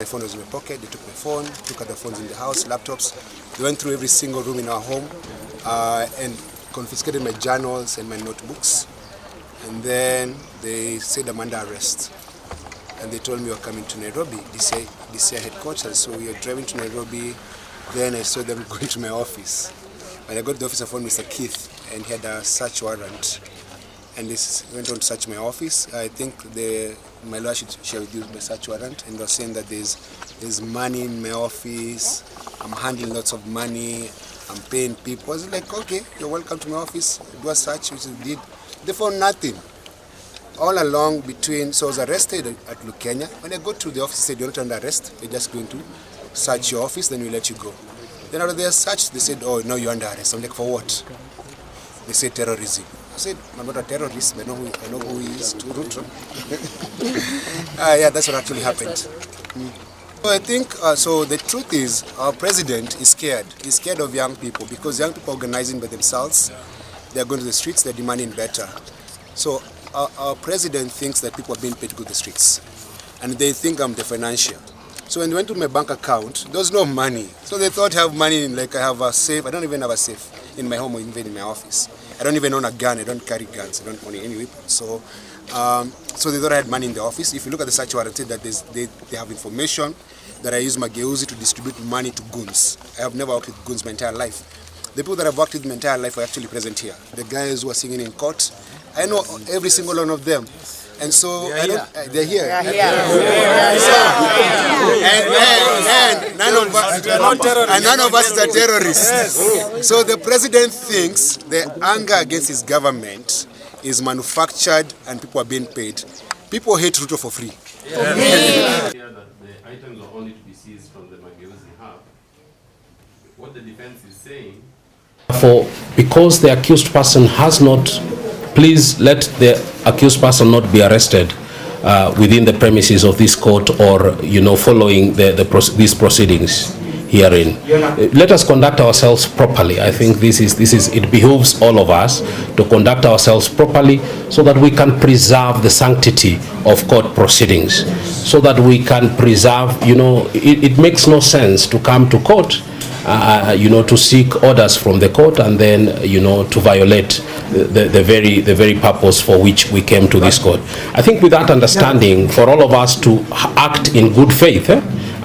My phone was in my pocket. They took my phone, took other phones in the house, laptops. They went through every single room in our home and confiscated my journals and my notebooks. And then they said I'm under arrest. And they told me we're coming to Nairobi, DCI headquarters. So we are driving to Nairobi. Then I saw them going to my office. When I got to the office, I found Mr. Keith, and he had a search warrant. And this went on to search my office. I think my lawyer should share with you my search warrant, and they're saying that there's money in my office. I'm handling lots of money. I'm paying people. I was like, okay, you're welcome to my office. Do a search, which we did. They found nothing. All along so I was arrested at Lukenya. When I go to the office, they said, you're not under arrest. They're just going to search your office, then we'll let you go. Then after they searched, they said, oh, no, you're under arrest. I'm like, for what? They said terrorism. I said, I'm not a terrorist. I know who he is. Yeah, that's what actually happened. So I think, so the truth is, our president is scared. He's scared of young people because young people are organizing by themselves. They're going to the streets, they're demanding better. So our president thinks that people are being paid to go to the streets. And they think I'm the financier. So when they went to my bank account, there was no money. So they thought I have money, like I have a safe. I don't even have a safe in my home or even in my office. I don't even own a gun. I don't carry guns. I don't own any weapons. So they thought I had money in the office. If you look at the search warrant, that they have information that I use mageuzi to distribute money to goons. I have never worked with goons my entire life. The people that I've worked with my entire life are actually present here. The guys who are singing in court, I know every single one of them. And so they're here. And none of us is a terrorist. So the president thinks the anger against his government is manufactured and people are being paid. People hate Ruto for free. That the items are only to be seized from the mageuzi hub. What the defense is saying, because the accused person has not, please let the accused person not be arrested within the premises of this court or, following these proceedings herein. Let us conduct ourselves properly. I think it behooves all of us to conduct ourselves properly so that we can preserve the sanctity of court proceedings, so that we can preserve, it makes no sense to come to court to seek orders from the court and then, to violate the very purpose for which we came to this court. I think with that understanding, for all of us to act in good faith,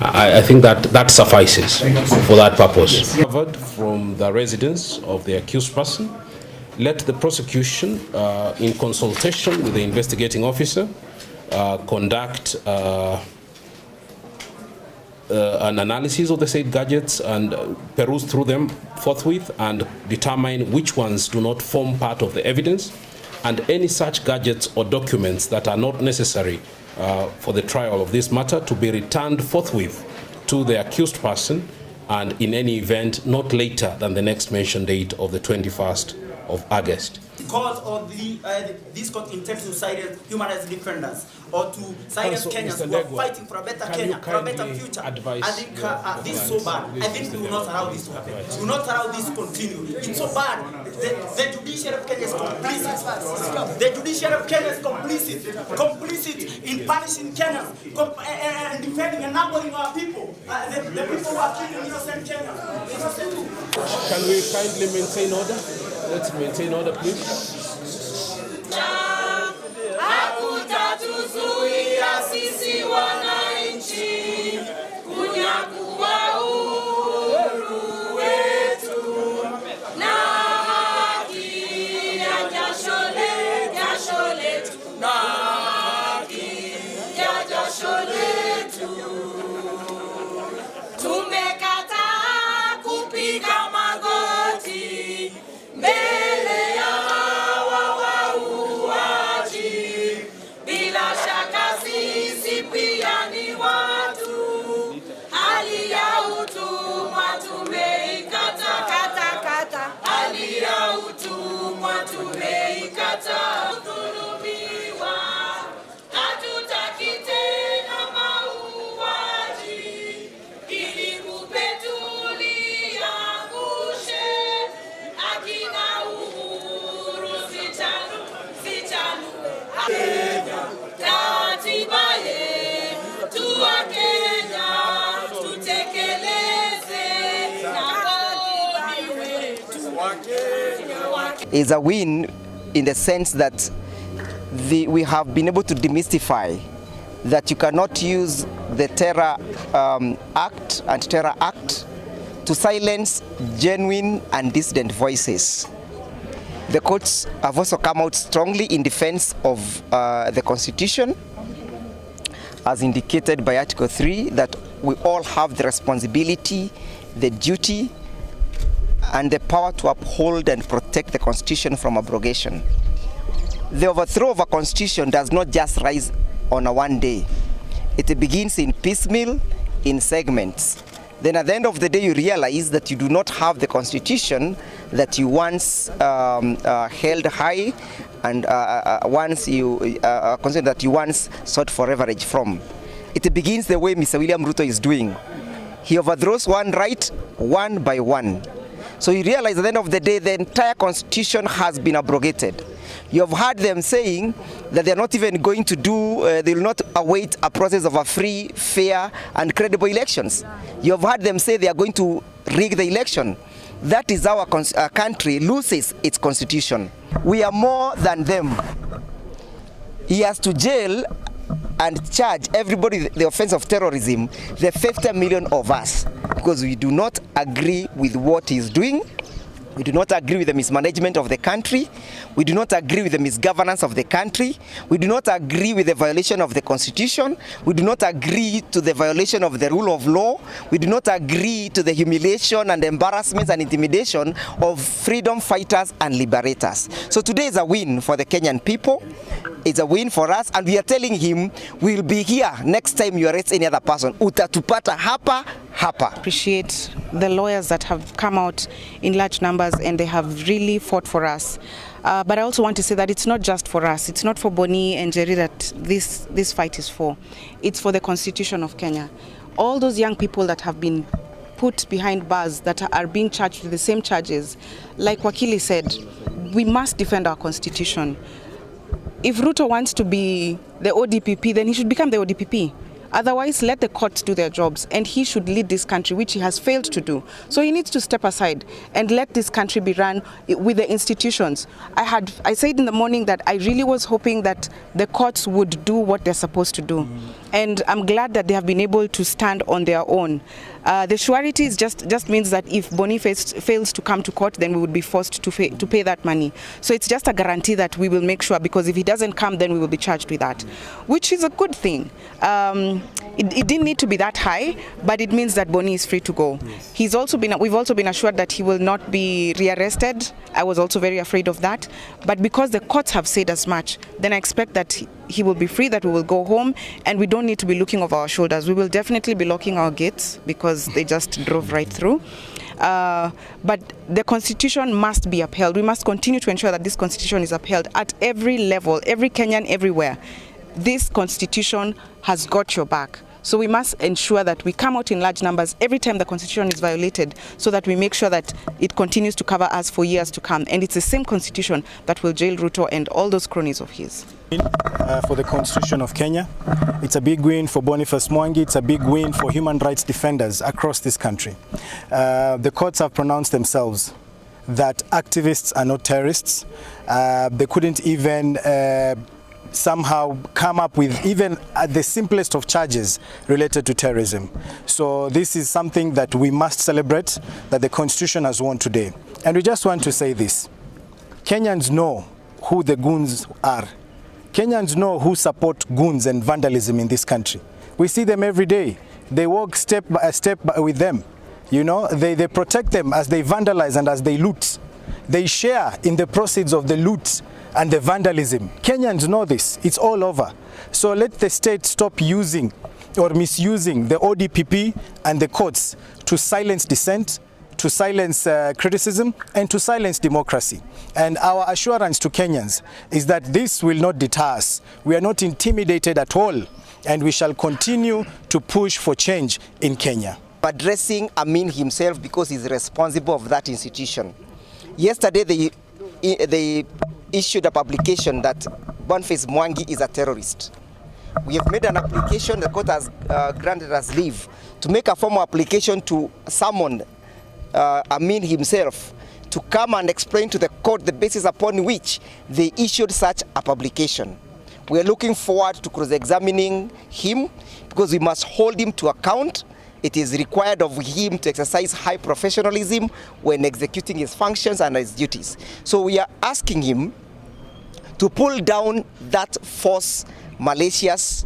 I think that suffices for that purpose. Covered from the residence of the accused person, let the prosecution, in consultation with the investigating officer, conduct an analysis of the said gadgets and peruse through them forthwith and determine which ones do not form part of the evidence, and any such gadgets or documents that are not necessary for the trial of this matter to be returned forthwith to the accused person, and in any event not later than the next mentioned date of the 21st of August. Because of this court intends to silence human rights defenders or to silence Kenyans who are fighting for a better Kenya, for a better future. I think this is so bad. I think we will not allow this to happen. We will not allow this to continue. It's so bad. The judiciary of Kenya is complicit. The judiciary of Kenya is complicit in punishing Kenyans and defending and numbering our people. The people who are killing innocent Kenyans. Can we kindly maintain order? Let's maintain order, please. Hakutatuzuia sisi wananchi kunyakua uhuru wetu na haki ya jasho letu na haki ya jasho letu. Tumekataa kupiga magoti mbele ya is a win in the sense that we have been able to demystify that you cannot use the Terror Act, Anti-Terror Act, to silence genuine and dissident voices. The courts have also come out strongly in defense of the Constitution, as indicated by Article 3, that we all have the responsibility, the duty, and the power to uphold and protect the Constitution from abrogation. The overthrow of a Constitution does not just rise on a one day. It begins in piecemeal, in segments. Then at the end of the day, you realize that you do not have the Constitution that you once held high, and consider that you once sought for leverage from. It begins the way Mr. William Ruto is doing. He overthrows one right, one by one. So you realize at the end of the day, the entire Constitution has been abrogated. You have heard them saying that they're not even going to they will not await a process of a free, fair, and credible elections. You have heard them say they are going to rig the election. That is how our country loses its Constitution. We are more than them. He has to jail and charge everybody the offense of terrorism, the 50 million of us, because we do not agree with what he's doing. We do not agree with the mismanagement of the country. We do not agree with the misgovernance of the country. We do not agree with the violation of the Constitution. We do not agree to the violation of the rule of law. We do not agree to the humiliation and embarrassments and intimidation of freedom fighters and liberators. So today is a win for the Kenyan people. It's a win for us, and we are telling him we'll be here next time you arrest any other person. Utatupata hapa hapa. Appreciate the lawyers that have come out in large numbers and they have really fought for us. But I also want to say that it's not just for us. It's not for Boni and Jerry that this fight is for. It's for the Constitution of Kenya. All those young people that have been put behind bars, that are being charged with the same charges, like Wakili said, we must defend our Constitution. If Ruto wants to be the ODPP, then he should become the ODPP. Otherwise, let the courts do their jobs, and he should lead this country, which he has failed to do. So he needs to step aside and let this country be run with the institutions. I said in the morning that I really was hoping that the courts would do what they're supposed to do. And I'm glad that they have been able to stand on their own. The surety just means that if Boniface fails to come to court, then we would be forced to pay that money. So it's just a guarantee that we will make sure, because if he doesn't come, then we will be charged with that, which is a good thing. It didn't need to be that high, but it means that Boni is free to go. We've also been assured that he will not be rearrested. I was also very afraid of that. But because the courts have said as much, then I expect that he will be free, that we will go home, and we don't need to be looking over our shoulders. We will definitely be locking our gates because they just drove right through. But the Constitution must be upheld. We must continue to ensure that this Constitution is upheld at every level, every Kenyan, everywhere. This Constitution has got your back. So we must ensure that we come out in large numbers every time the Constitution is violated, so that we make sure that it continues to cover us for years to come. And it's the same Constitution that will jail Ruto and all those cronies of his. For the Constitution of Kenya, it's a big win for Boniface Mwangi. It's a big win for human rights defenders across this country. The courts have pronounced themselves that activists are not terrorists. They couldn't even somehow come up with even the simplest of charges related to terrorism. So this is something that we must celebrate, that the Constitution has won today. And we just want to say this: Kenyans know who the goons are. Kenyans know who support goons and vandalism in this country. We see them every day. They walk step by step with them. You know, they protect them as they vandalize and as they loot. They share in the proceeds of the loot and the vandalism. Kenyans know this. It's all over. So let the state stop using or misusing the ODPP and the courts to silence dissent, to silence criticism, and to silence democracy. And our assurance to Kenyans is that this will not deter us. We are not intimidated at all, and we shall continue to push for change in Kenya. Addressing Amin himself, because he's responsible of that institution. Yesterday they issued a publication that Boniface Mwangi is a terrorist. We have made an application, the court has granted us leave to make a formal application to summon Amin himself to come and explain to the court the basis upon which they issued such a publication. We are looking forward to cross-examining him because we must hold him to account. It is required of him to exercise high professionalism when executing his functions and his duties. So we are asking him to pull down that false, malicious,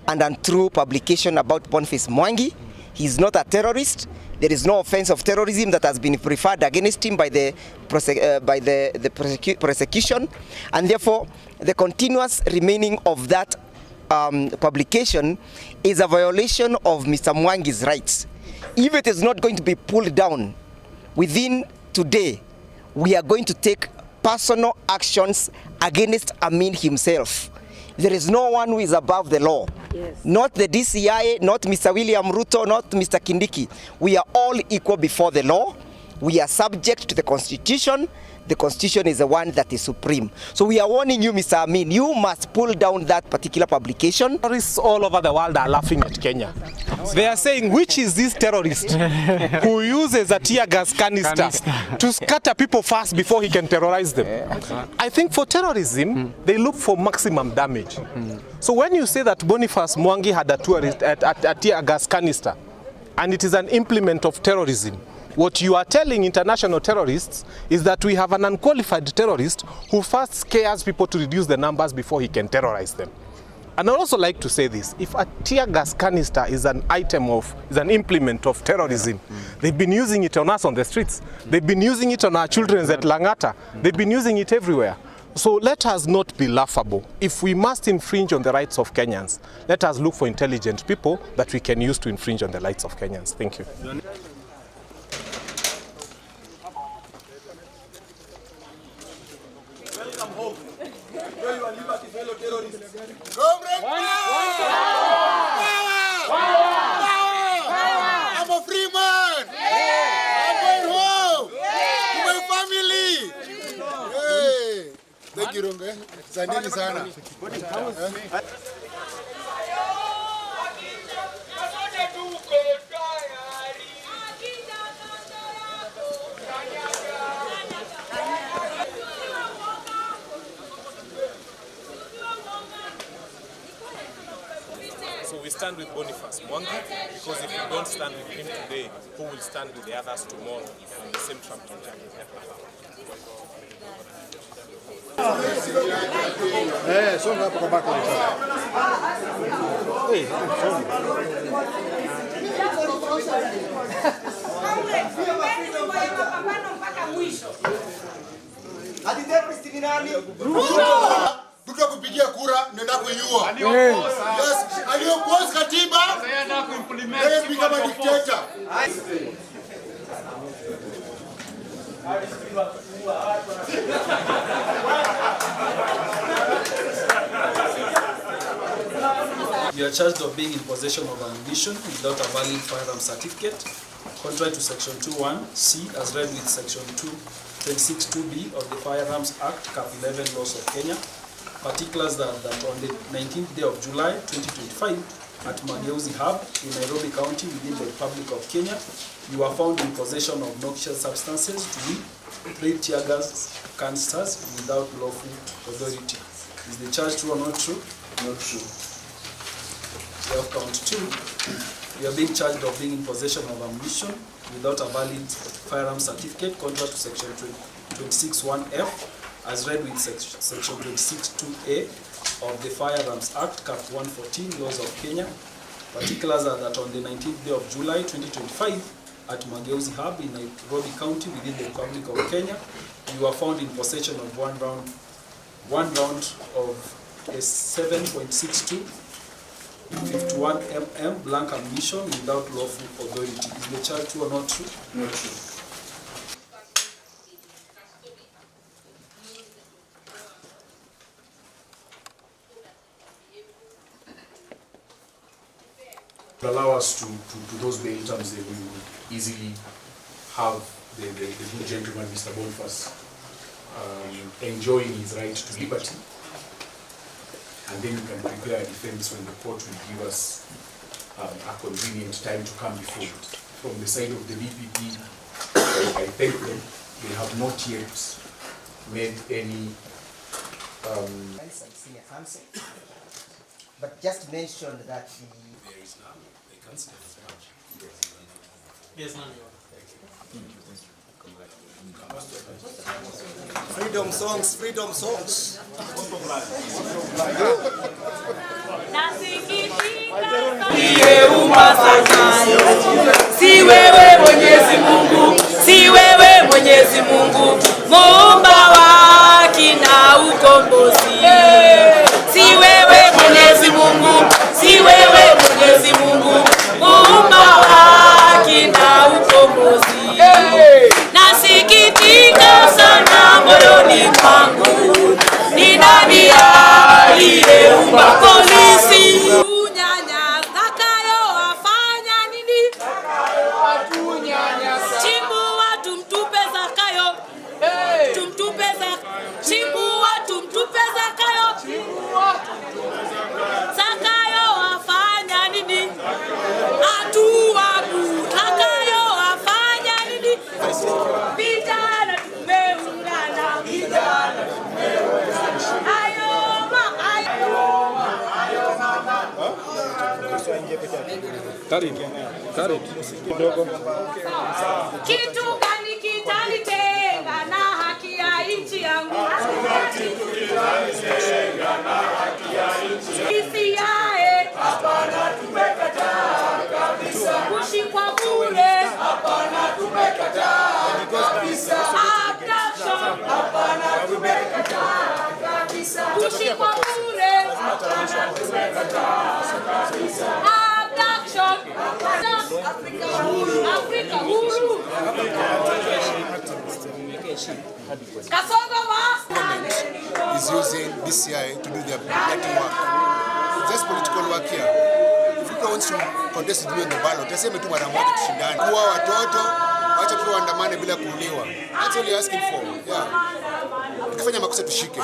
and untrue publication about Boniface Mwangi. He is not a terrorist. There is no offense of terrorism that has been preferred against him by the prosecution, and therefore the continuous remaining of that publication is a violation of Mr. Mwangi's rights. If it is not going to be pulled down within today, we are going to take personal actions against Amin himself. There is no one who is above the law. Yes. Not the DCI, not Mr. William Ruto, not Mr. Kindiki. We are all equal before the law. We are subject to the Constitution. The Constitution is the one that is supreme. So we are warning you, Mr. Amin, you must pull down that particular publication. Terrorists all over the world are laughing at Kenya. They are saying, which is this terrorist who uses a tear gas canister to scatter people fast before he can terrorize them? I think for terrorism, they look for maximum damage. So when you say that Boniface Mwangi had a tear gas canister, and it is an implement of terrorism, what you are telling international terrorists is that we have an unqualified terrorist who first scares people to reduce the numbers before he can terrorize them. And I'd also like to say this, if a tear gas canister is an implement of terrorism, they've been using it on us on the streets, they've been using it on our children at Langata, they've been using it everywhere. So let us not be laughable. If we must infringe on the rights of Kenyans, let us look for intelligent people that we can use to infringe on the rights of Kenyans. Thank you. Welcome home. Enjoy your liberty, fellow terrorists. I'm a free man. I'm going home to my family. Hey. Thank you, Runge. Asanteni sana. So we stand with Boniface Mwangi, because if we don't stand with him today, who will stand with the others tomorrow on the same tractor journey? Songa hapo kwa bako. Hadi terrorist ni nani? Ruto kupigia kura nenda kuiua. Yes, aliyopose katiba. Yeye kuimplement. Yeye kama dictator. You are charged of being in possession of ammunition without a valid firearm certificate, contrary to Section 2(1)(c), as read with Section 226(2)(b) of the Firearms Act, Cap 11 laws of Kenya. Particulars that on the 19th day of July 2025 at MATIANG'I Hub in Nairobi County within the Republic of Kenya, you are found in possession of noxious substances to be 3 tear gas canisters without lawful authority. Is the charge true or not true? Not true. You have count 2. You are being charged of being in possession of ammunition without a valid firearm certificate, contrary to Section 26(1)(f), as read with Section 26(2)(a) of the Firearms Act, Cap 114, laws of Kenya. Particulars are that on the 19th day of July 2025 at MATIANG'I Hub in Nairobi County within the Republic of Kenya, you are found in possession of one round of a 7.62 51mm blank ammunition without lawful authority. Is the charge true or not true? Not true. Allow us to those bail terms that we would easily have the good gentleman, Mr. Boniface, enjoying his right to liberty, and then we can prepare a defense when the court will give us a convenient time to come before it. From the side of the DPP, I thank them they have not yet made any but just mentioned that there is none. They can't say as much. Yes, none. Freedom songs, freedom songs. Si wewe Mwenyezi Mungu, si wewe Mwenyezi Mungu, muumba wa kina ukombozi. Si wewe Mwenyezi Mungu, si wewe Mwenyezi Mungu, muumba wa kina ukombozi. Nasikitika sana moyoni mwangu, ni nani aliyeumba polisi? Kitu gani kitanitenga na haki ya nchi yangu? Isiae hapana, tumekataa kabisa. Kushikwa bure hapana, tumekataa kabisa. Abduction hapana, tumekataa kabisa. Kushikwa bure hapana, tumekataa kabisa. Abduction Afrika huru, Afrika huru. Government is using DCI to do their dirty work. It's just political work here. If Ruto wants to contest with me on the ballot, aseme tu mara moja tushindane. Kuwa watoto, wacha tu waandamane bila kuuliwa. That's all you're asking for. Yeah. Ukifanya makosa tushike.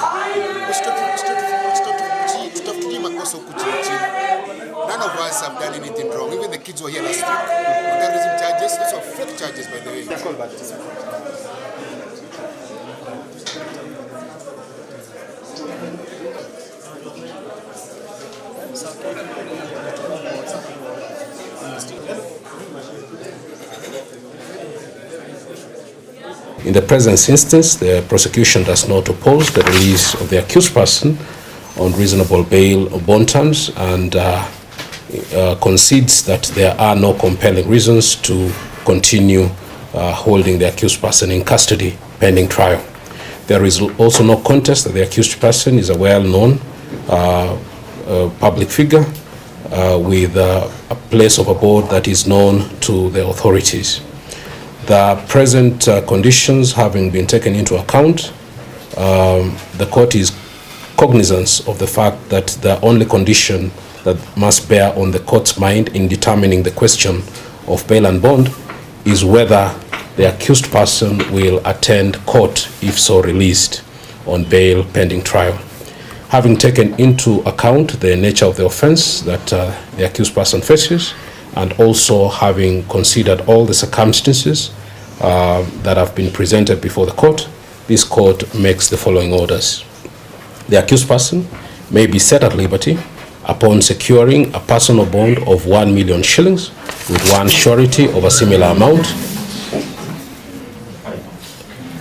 Usitafutilie makosa huku chini. None of us have done anything wrong. Even the kids were here last week. Terrorism charges, those are fake charges by the way. In the present instance, the prosecution does not oppose the release of the accused person on reasonable bail or bond terms and concedes that there are no compelling reasons to continue holding the accused person in custody pending trial. There is also no contest that the accused person is a well-known public figure with a place of abode that is known to the authorities. The present conditions having been taken into account, the court is cognizant of the fact that the only condition that must bear on the court's mind in determining the question of bail and bond is whether the accused person will attend court if so released on bail pending trial. Having taken into account the nature of the offense that the accused person faces, and also having considered all the circumstances that have been presented before the court, this court makes the following orders. The accused person may be set at liberty upon securing a personal bond of 1 million shillings with one surety of a similar amount.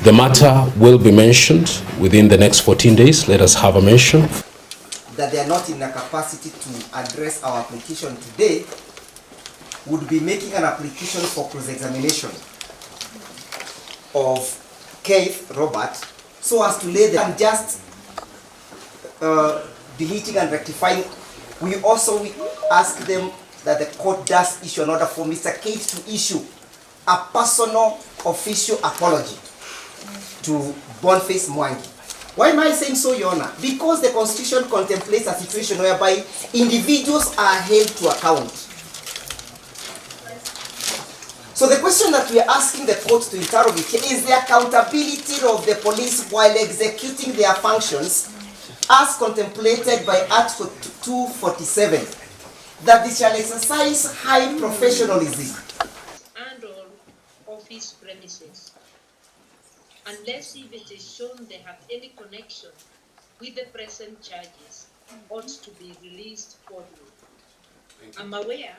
The matter will be mentioned within the next 14 days. Let us have a mention. That they are not in a capacity to address our application today, would be making an application for cross-examination of Keith Robert, so as to lay them just deleting and rectifying. We also ask them that the court does issue an order for Mr. Keith to issue a personal official apology to Boniface Mwangi. Why am I saying so, Your Honor? Because the Constitution contemplates a situation whereby individuals are held to account. So the question that we are asking the court to interrogate is the accountability of the police while executing their functions as contemplated by Article 247, that they shall exercise high professionalism and all office premises. unless if it is shown they have any connection with the present charges, ought to be released forthwith. I'm aware